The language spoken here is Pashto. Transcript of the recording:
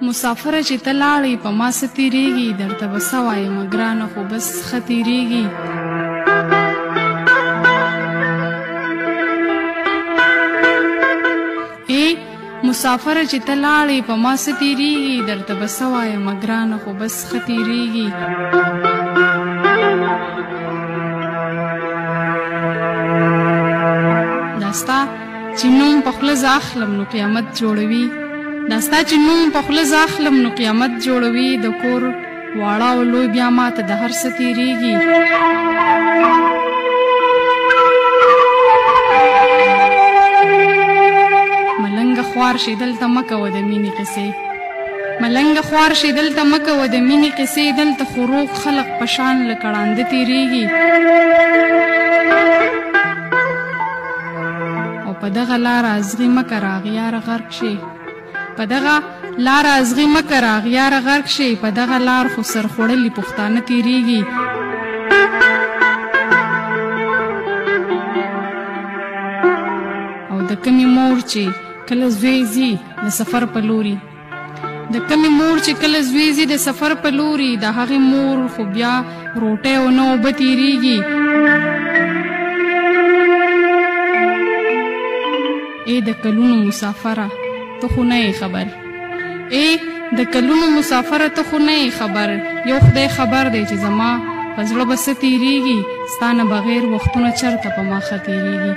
مسافره چې ته لاړې په ما څه تېرېږي درته به څه وایم ګرانه خو بس ښه تېرېږي مسافره چې ته لاړې په ما څه تېرېږي درته به څه وایم ګرانه خو بس ښه تېرېږي دا ستا چې نوم په خوله زه اخلم نو قیامت جوړوي دا ستا چې نوم په خوله زه اخلم نو قیامت جوړوي د کور واړه او لوی بیا ماته د هر څه تېرېږي ملنګه خوار شي دلته مه کوه د مینې قصې ملنګه خوار شي دلته مه کوه د مینې قصې دلته خو روغ خلق په شان له کړانده تېرېږي او په دغه لاره ازغي مه که راغیاره غرق شي په دغه لاره ازغي مه که راغیاره غرق شي په دغه لار خو سرخوړلي پښتانه تېرېږي او د کمې مور چې کله زوی ځي د سفر په لوري د کمې مور چې کله زوی ځي د سفر په لوري د هغې مور خو بیا روټۍ او نه اوبه تېرېږي د کلونو مسافره ته خو نه یې خبر د کلونو مسافره ته خو نه یې خبر یو خدای خبر دی چې زما په زړه به څه تېرېږي ستا نه بغیر وختونه چېرته په ما ښه تېرېږي